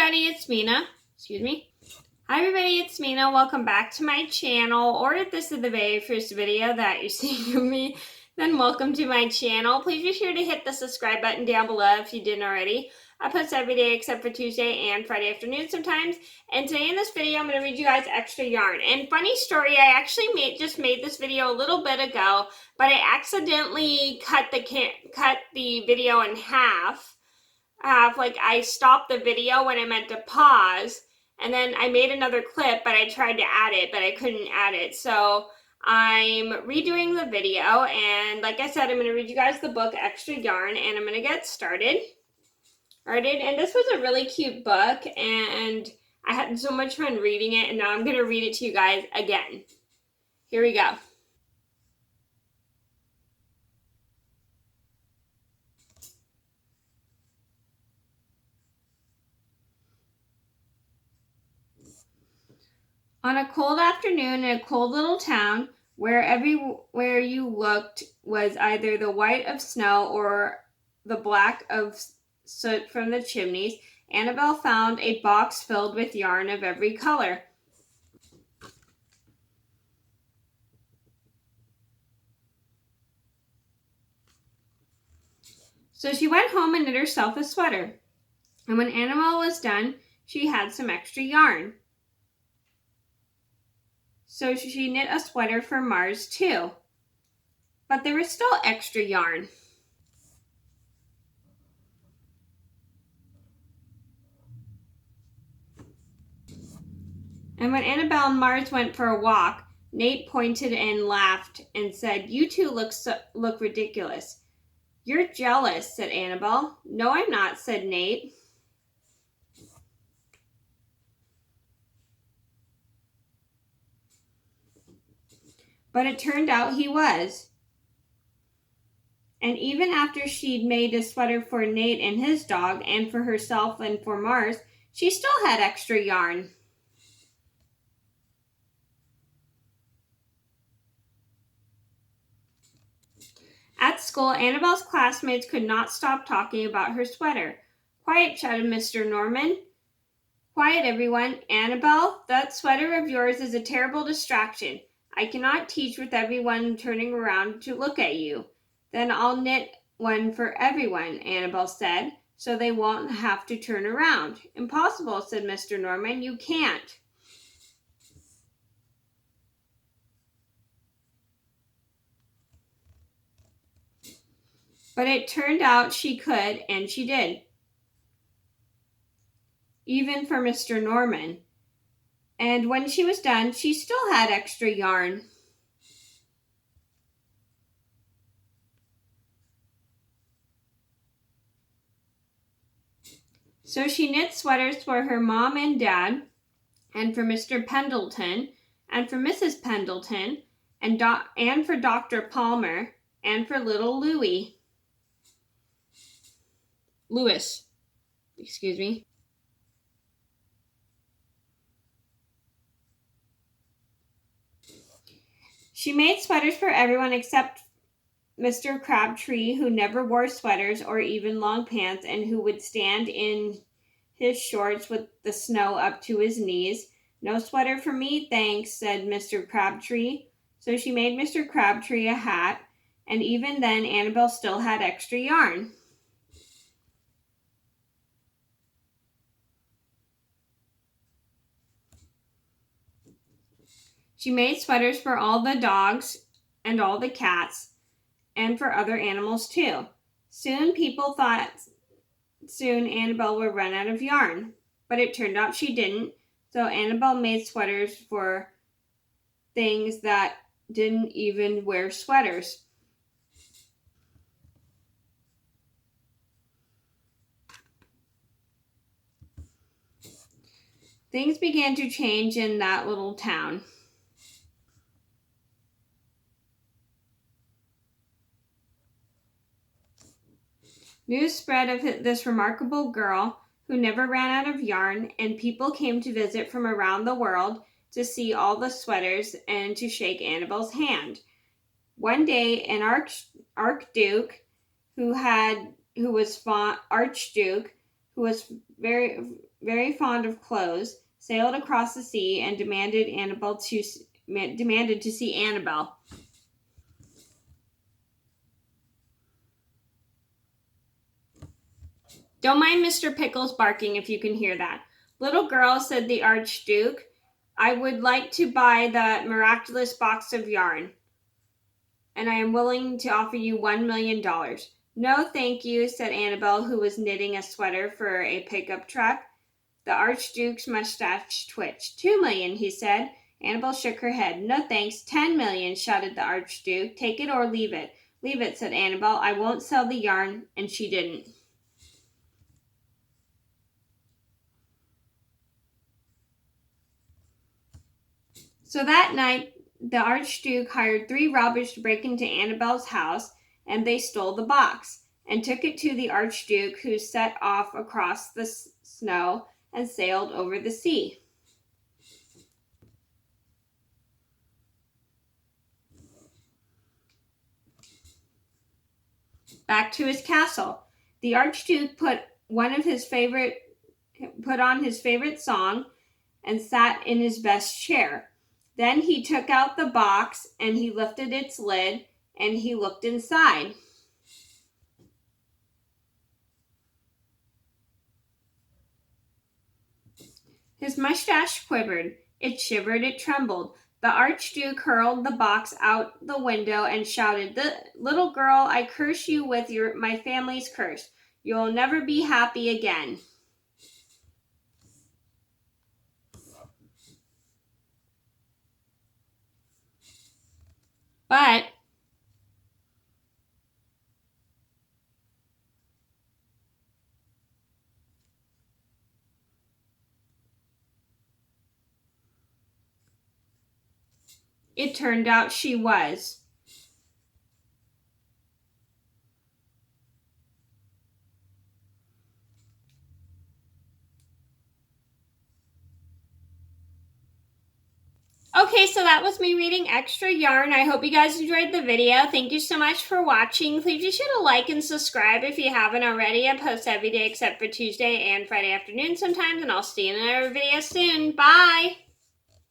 everybody, it's Mena. Excuse me. Hi everybody, it's Mena. Welcome back to my channel, or if this is the very first video that you're seeing of me, then welcome to my channel. Please be sure to hit the subscribe button down below if you didn't already. I post every day except for Tuesday and Friday afternoon sometimes. And today in this video, I'm going to read you guys extra yarn. And funny story, I actually just made this video a little bit ago, but I accidentally cut the video in half. I stopped the video when I meant to pause, and then I made another clip, but I tried to add it, but I couldn't add it. So I'm redoing the video, and like I said, I'm going to read you guys the book Extra Yarn, and I'm going to get started. Alright, and this was a really cute book, and I had so much fun reading it, and now I'm going to read it to you guys again. Here we go. On a cold afternoon in a cold little town, where everywhere you looked was either the white of snow or the black of soot from the chimneys, Annabelle found a box filled with yarn of every color. So she went home and knit herself a sweater. And when Annabelle was done, she had some extra yarn. So she knit a sweater for Mars too. But there was still extra yarn. And when Annabelle and Mars went for a walk, Nate pointed and laughed and said, "You two look ridiculous." "You're jealous," said Annabelle. "No, I'm not," said Nate. But it turned out he was. And even after she'd made a sweater for Nate and his dog, and for herself and for Mars, she still had extra yarn. At school, Annabelle's classmates could not stop talking about her sweater. "Quiet," shouted Mr. Norman. "Quiet, everyone. Annabelle, that sweater of yours is a terrible distraction. I cannot teach with everyone turning around to look at you." "Then I'll knit one for everyone," Annabelle said, "so they won't have to turn around." "Impossible," said Mr. Norman. "You can't." But it turned out she could, and she did. Even for Mr. Norman. And when she was done, she still had extra yarn. So she knit sweaters for her mom and dad, and for Mr. Pendleton, and for Mrs. Pendleton, and for Dr. Palmer, and for little Louis. Louis, excuse me. She made sweaters for everyone except Mr. Crabtree, who never wore sweaters or even long pants, and who would stand in his shorts with the snow up to his knees. "No sweater for me, thanks," said Mr. Crabtree. So she made Mr. Crabtree a hat, and even then Annabelle still had extra yarn. She made sweaters for all the dogs and all the cats, and for other animals too. People thought soon Annabelle would run out of yarn, but it turned out she didn't. So Annabelle made sweaters for things that didn't even wear sweaters. Things began to change in that little town. News spread of this remarkable girl who never ran out of yarn, and people came to visit from around the world to see all the sweaters and to shake Annabelle's hand. One day, an archduke who was very fond of clothes, sailed across the sea and demanded to see Annabelle. Don't mind Mr. Pickles barking if you can hear that. Little girl, said the Archduke, I would like to buy the miraculous box of yarn, and I am willing to offer you $1 million. No, thank you, said Annabelle, who was knitting a sweater for a pickup truck. The Archduke's mustache twitched. $2 million, he said. Annabelle shook her head. No thanks. $10 million, shouted the Archduke. Take it or leave it. Leave it, said Annabelle. I won't sell the yarn, and she didn't. So that night, the Archduke hired 3 robbers to break into Annabelle's house, and they stole the box and took it to the Archduke, who set off across the snow and sailed over the sea. Back to his castle. The Archduke put on his favorite song and sat in his best chair. Then he took out the box and he lifted its lid and he looked inside. His mustache quivered. It shivered, it trembled. The Archduke hurled the box out the window and shouted, Little girl, I curse you with my family's curse. You will never be happy again. But it turned out she was. Okay, so that was me reading extra yarn. I hope you guys enjoyed the video. Thank you so much for watching. Please be sure to like and subscribe if you haven't already. I post every day except for Tuesday and Friday afternoon sometimes, and I'll see you in another video soon. Bye!